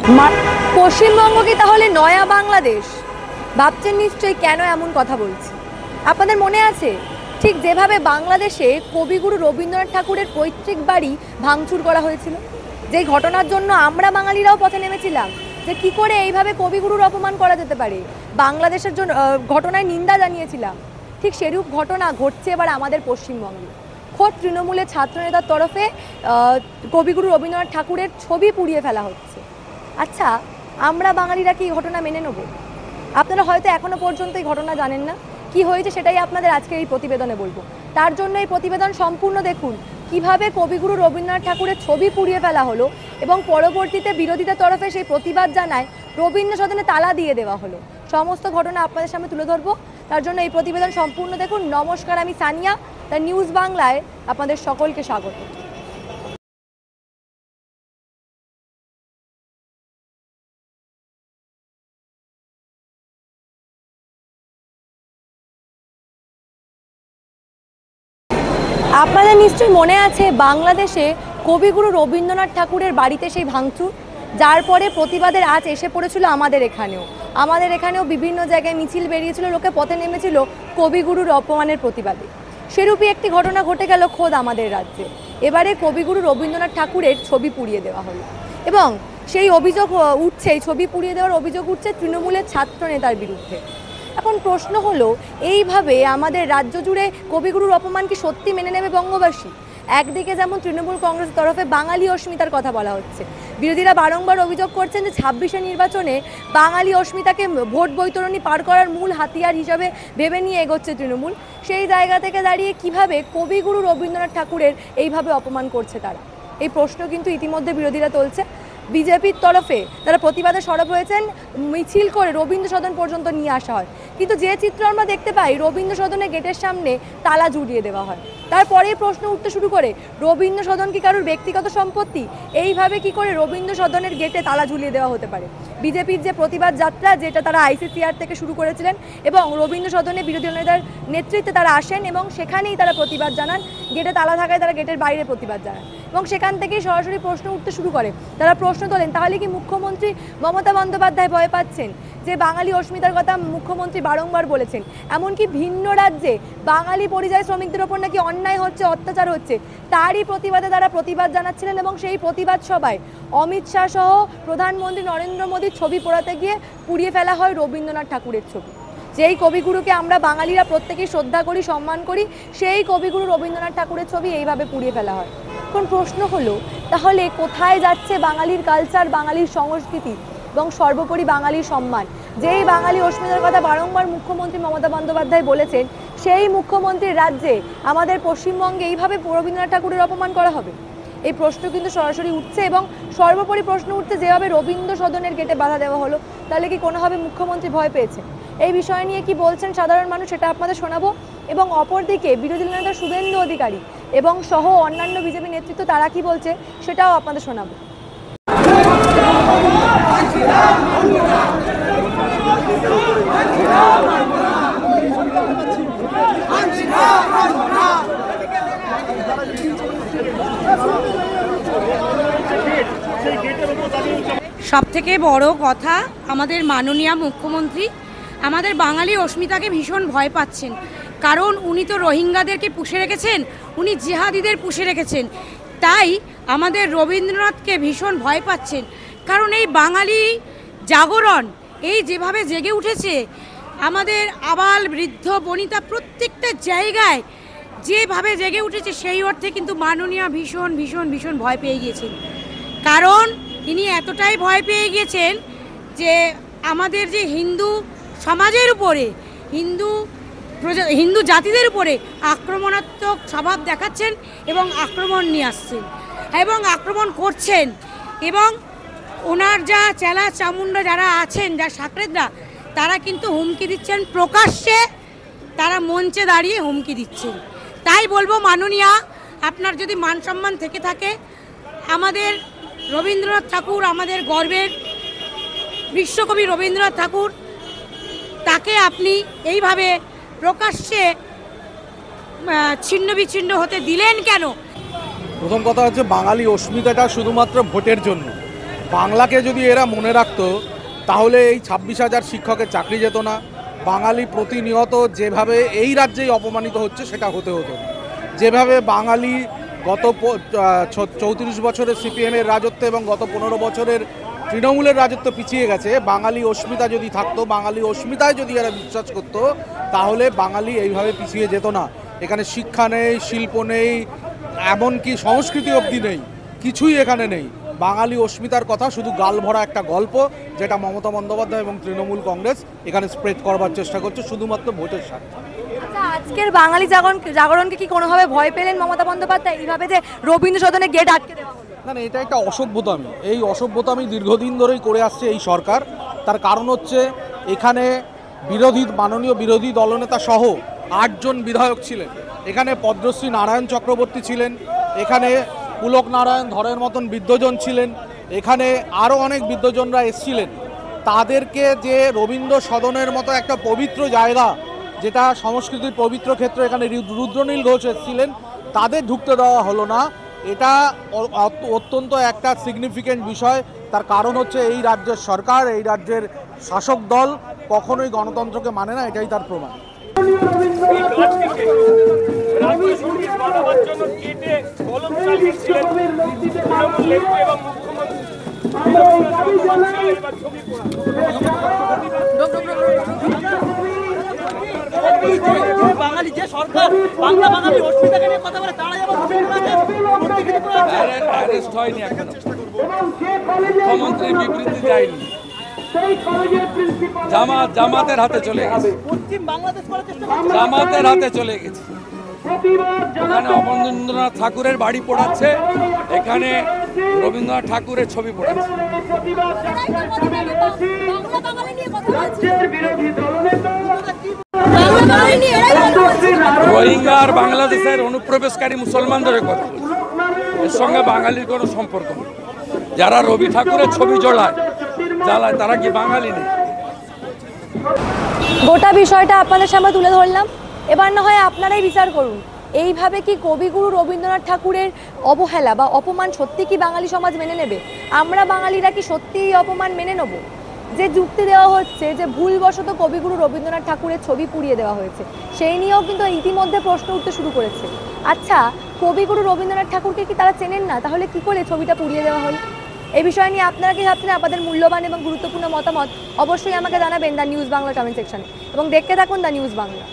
পশ্চিমবঙ্গ কি তাহলে নয়া বাংলাদেশ? ভাবছেন নিশ্চয়ই কেন এমন কথা বলছি। আপনাদের মনে আছে ঠিক যেভাবে বাংলাদেশে কবিগুরু রবীন্দ্রনাথ ঠাকুরের পৈতৃক বাড়ি ভাঙচুর করা হয়েছিল, যেই ঘটনার জন্য আমরা বাঙালিরাও পথে নেমেছিলাম যে কি করে এইভাবে কবিগুরুর অপমান করা যেতে পারে, বাংলাদেশের জন্য ঘটনায় নিন্দা জানিয়েছিলাম। ঠিক সেরূপ ঘটনা ঘটছে এবার আমাদের পশ্চিমবঙ্গে। খোদ তৃণমূলের ছাত্রনেতার তরফে কবিগুরু রবীন্দ্রনাথ ঠাকুরের ছবি পুড়িয়ে ফেলা হচ্ছে। আচ্ছা, আমরা বাঙালিরা কি এই ঘটনা মেনে নেব? আপনারা হয়তো এখনো পর্যন্ত এই ঘটনা জানেন না, কি হয়েছে সেটাই আপনাদের আজকে এই প্রতিবেদনে বলবো। তার জন্য এই প্রতিবেদন সম্পূর্ণ দেখুন, কিভাবে কবিগুরু রবীন্দ্রনাথ ঠাকুরের ছবি পুড়িয়ে ফেলা হলো এবং পরবর্তীতে বিরোধীদের তরফে সেই প্রতিবাদ জানায় রবীন্দ্র সদনে তালা দিয়ে দেওয়া হলো। সমস্ত ঘটনা আপনাদের সামনে তুলে ধরবো, তার জন্য এই প্রতিবেদন সম্পূর্ণ দেখুন। নমস্কার, আমি সানিয়া, দ্য নিউজ বাংলায় আপনাদের সকলকে স্বাগত। আপনাদের নিশ্চয়ই মনে আছে বাংলাদেশে কবিগুরু রবীন্দ্রনাথ ঠাকুরের বাড়িতে সেই ভাঙচুর, যার পরে প্রতিবাদের আজ এসে পড়েছিল আমাদের এখানেও বিভিন্ন জায়গায় মিছিল বেরিয়েছিল, লোকে পথে নেমেছিল কবিগুরুর অপমানের প্রতিবাদে। সেরূপই একটি ঘটনা ঘটে গেল খোদ আমাদের রাজ্যে। এবারে কবিগুরু রবীন্দ্রনাথ ঠাকুরের ছবি পুড়িয়ে দেওয়া হলো এবং সেই অভিযোগ উঠছে, ছবি পুড়িয়ে দেওয়ার অভিযোগ উঠছে তৃণমূলের ছাত্র নেতার বিরুদ্ধে। এখন প্রশ্ন হলো, এইভাবে আমাদের রাজ্য জুড়ে কবিগুরুর অপমান কি সত্যি মেনে নেবে বঙ্গবাসী? একদিকে যেমন তৃণমূল কংগ্রেসের তরফে বাঙালি অস্মিতার কথা বলা হচ্ছে, বিরোধীরা বারংবার অভিযোগ করছেন যে 26শে নির্বাচনে বাঙালি অস্মিতাকে ভোট বৈতরণী পার করার মূল হাতিয়ার হিসাবে ভেবে নিয়ে এগোচ্ছে তৃণমূল। সেই জায়গা থেকে দাঁড়িয়ে কিভাবে কবিগুরু রবীন্দ্রনাথ ঠাকুরের এইভাবে অপমান করছে তারা, এই প্রশ্ন কিন্তু ইতিমধ্যে বিরোধীরা তুলছে। বিজেপির তরফে তারা প্রতিবাদে সরব হয়েছেন, মিছিল করে রবীন্দ্র সদন পর্যন্ত নিয়ে আসা হয়, কিন্তু যে চিত্র আমরা দেখতে পাই রবীন্দ্র সদনের গেটের সামনে তালা ঝুলিয়ে দেওয়া হয়। তারপরে প্রশ্ন উঠতে শুরু করে, রবীন্দ্র সদন কি কারোর ব্যক্তিগত সম্পত্তি? এইভাবে কি করে রবীন্দ্র সদনের গেটে তালা ঝুলিয়ে দেওয়া হতে পারে? বিজেপির যে প্রতিবাদ যাত্রা, যেটা তারা আইসিসিআর থেকে শুরু করেছিলেন এবং রবীন্দ্র সদনে বিরোধী নেতার নেতৃত্বে তারা আসেন এবং সেখানেই তারা প্রতিবাদ জানান, গেটে তালা থাকায় তারা গেটের বাইরে প্রতিবাদ জানান এবং সেখান থেকেই সরাসরি প্রশ্ন উঠতে শুরু করে। তারা প্রশ্ন তোলেন, তাহলে কি মুখ্যমন্ত্রী মমতা বন্দ্যোপাধ্যায় ভয় পাচ্ছেন? যে বাঙালি অস্মিতার কথা মুখ্যমন্ত্রী বারংবার বলেছেন, এমনকি ভিন্ন রাজ্যে বাঙালি পরিযায়ী শ্রমিকদের ওপর নাকি অন্যায় হচ্ছে, অত্যাচার হচ্ছে, তারই প্রতিবাদে তারা প্রতিবাদ জানাচ্ছিলেন এবং সেই প্রতিবাদ সভায় অমিত শাহ সহ প্রধানমন্ত্রী নরেন্দ্র মোদীর ছবি পোড়াতে গিয়ে পুড়িয়ে ফেলা হয় রবীন্দ্রনাথ ঠাকুরের ছবি। যেই কবিগুরুকে আমরা বাঙালিরা প্রত্যেকেই শ্রদ্ধা করি, সম্মান করি, সেই কবিগুরু রবীন্দ্রনাথ ঠাকুরের ছবি এইভাবে পুড়িয়ে ফেলা হয়। এখন প্রশ্ন হলো, তাহলে কোথায় যাচ্ছে বাঙালির কালচার, বাঙালির সংস্কৃতি এবং সর্বোপরি বাঙালির সম্মান? যেই বাঙালি অস্মিতার কথা বারংবার মুখ্যমন্ত্রী মমতা বন্দ্যোপাধ্যায় বলেছেন, সেই মুখ্যমন্ত্রীর রাজ্যে আমাদের পশ্চিমবঙ্গে এইভাবে রবীন্দ্রনাথ ঠাকুরের অপমান করা হবে? এই প্রশ্ন কিন্তু সরাসরি উঠছে এবং সর্বোপরি প্রশ্ন উঠছে, যেভাবে রবীন্দ্র সদনের গেটে বাধা দেওয়া হলো, তাহলে কি কোনোভাবে মুখ্যমন্ত্রী ভয় পেয়েছেন? এই বিষয় নিয়ে কি বলছেন সাধারণ মানুষ, সেটা আপনাদের শোনাবো। এবং অপরদিকে বিরোধী নেতা শুভেন্দু অধিকারী এবং সহ অন্যান্য বিজেপি নেতৃত্ব তারা কি বলছে সেটাও আপনাদের শোনাবো। সবথেকে বড় কথা, আমাদের মাননীয় মুখ্যমন্ত্রী আমাদের বাঙালি অস্মিতাকে ভীষণ ভয় পাচ্ছেন, কারণ উনি তো রোহিঙ্গাদেরকে পুষে রেখেছেন, উনি জিহাদিদের পুষে রেখেছেন, তাই আমাদের রবীন্দ্রনাথকে ভীষণ ভয় পাচ্ছেন। কারণ এই বাঙালি জাগরণ এই যেভাবে জেগে উঠেছে, আমাদের আবাল বৃদ্ধ বনিতা প্রত্যেকটা জায়গায় যেভাবে জেগে উঠেছে, সেই অর্থে কিন্তু মাননীয় ভীষণ ভীষণ ভীষণ ভয় পেয়ে গিয়েছেন। কারণ তিনি এতটাই ভয় পেয়ে গিয়েছেন যে আমাদের যে হিন্দু সমাজের উপরে, হিন্দু জাতিদের উপরে আক্রমণাত্মক স্বভাব দেখাচ্ছেন এবং আক্রমণ নিয়ে আসছেন এবং আক্রমণ করছেন। এবং ওনার যা চেলা চামুন্ডা যারা আছেন, যা সাকরেদরা, তারা কিন্তু হুমকি দিচ্ছেন প্রকাশ্যে, তারা মঞ্চে দাঁড়িয়ে হুমকি দিচ্ছেন। তাই বলবো, মাননীয়া, আপনার যদি মান সম্মান থেকে থাকে, আমাদের রবীন্দ্রনাথ ঠাকুর, আমাদের গর্বের বিশ্বকবি রবীন্দ্রনাথ ঠাকুর, তাকে আপনি এইভাবে প্রকাশ্যে ছিন্ন বিচ্ছিন্ন হতে দিলেন কেন? প্রথম কথা হচ্ছে, বাঙালি অস্মিতাটা শুধুমাত্র ভোটের জন্য, বাংলাকে যদি এরা মনে রাখতো তাহলে এই 26,000 শিক্ষকের চাকরি যেত না। বাঙালি প্রতিনিয়ত যেভাবে এই রাজ্যেই অপমানিত হচ্ছে সেটা হতে হতো না। যেভাবে বাঙালি গত 34 বছরের সিপিএমের রাজত্ব এবং গত 15 বছরের তৃণমূলের রাজত্ব পিছিয়ে গেছে, বাঙালি অস্মিতা যদি থাকতো, বাঙালি অস্মিতায় যদি এরা বিশ্বাস করতো, তাহলে বাঙালি এইভাবে পিছিয়ে যেত না। এখানে শিক্ষা নেই, শিল্প নেই, এমনকি সংস্কৃতি অবধি নেই, কিছুই এখানে নেই। বাঙালি অস্মিতার কথা শুধু গাল ভরা একটা গল্প, যেটা মমতা বন্দ্যোপাধ্যায় এবং তৃণমূল কংগ্রেস এখানে স্প্রেড করবার চেষ্টা করছে শুধুমাত্র ভোটের স্বার্থে। আচ্ছা, আজকের বাঙালি জাগরণকে কি কোনোভাবে ভয় পেলেন মমতা বন্দ্যোপাধ্যায় এইভাবে যে রবীন্দ্র সদনে গেট আটকে দেওয়া হলো? না না, এটা একটা অসভ্যতামি। এই অসভ্যতামি দীর্ঘদিন ধরেই করে আসছে এই সরকার। তার কারণ হচ্ছে এখানে মাননীয় বিরোধী দলনেতা সহ 8 জন বিধায়ক ছিলেন। এখানে পদ্মশ্রী নারায়ণ চক্রবর্তী ছিলেন, এখানে পুলক নারায়ণ ধরের মতন বিদ্বজন ছিলেন, এখানে আরও অনেক বিদ্বজনরা এসছিলেন। তাদেরকে যে রবীন্দ্র সদনের মতো একটা পবিত্র জায়গা, যেটা সংস্কৃতির পবিত্র ক্ষেত্র, এখানে রুদ্রনীল ঘোষ এসছিলেন, তাদের ঢুকতে দেওয়া হলো না। এটা অত্যন্ত একটা সিগনিফিক্যান্ট বিষয়। তার কারণ হচ্ছে এই রাজ্যের সরকার, এই রাজ্যের শাসক দল কখনোই গণতন্ত্রকে মানে না, এটাই তার প্রমাণ। বাঙালি যে সরকার বাংলা বাঙালি অস্মিতাকে নিয়ে কথা বলে, তারা যেমন অ্যারেস্ট হয়নি এখনো, মুখ্যমন্ত্রী বিবৃতি যায়নি, জামাতের হাতে চলে গেছে, পশ্চিম বাংলাদেশ করার চেষ্টা করছে। জামাতের হাতে চলে গেছে। ওখানে অবনীন্দ্রনাথ ঠাকুরের বাড়ি পোড়াচ্ছে, এখানে রবীন্দ্রনাথ ঠাকুরের ছবি পোড়াচ্ছে। রোহিঙ্গা আর বাংলাদেশের অনুপ্রবেশকারী মুসলমানদের কথা বলছে, এর সঙ্গে বাঙালির কোনো সম্পর্ক নেই। যারা রবি ঠাকুরের ছবি জ্বালায় তারা কি বাঙালি নেই? গোটা বিষয়টা আপনাদের সামনে তুলে ধরলাম, এবার না হয় আপনারাই বিচার করুন। এইভাবে কি কবিগুরু রবীন্দ্রনাথ ঠাকুরের অবহেলা বা অপমান সত্যি কি বাঙালি সমাজ মেনে নেবে? আমরা বাঙালিরা কি সত্যি এই অপমান মেনে নেব? যে যুক্তি দেওয়া হচ্ছে যে ভুলবশত কবিগুরু রবীন্দ্রনাথ ঠাকুরের ছবি পুড়িয়ে দেওয়া হয়েছে, সেই নিয়েও কিন্তু ইতিমধ্যে প্রশ্ন উঠতে শুরু করেছে। আচ্ছা, কবিগুরু রবীন্দ্রনাথ ঠাকুরকে কি তারা চেনেন না? তাহলে কি করে ছবিটা পুড়িয়ে দেওয়া হলো? এই বিষয় নিয়ে আপনারা কি ভাবছেন? আপনাদের মূল্যবান এবং গুরুত্বপূর্ণ মতামত অবশ্যই আমাকে জানাবেন দ্য নিউজ বাংলা কমেন্ট সেকশনে, এবং দেখতে থাকুন দ্য নিউজ বাংলা।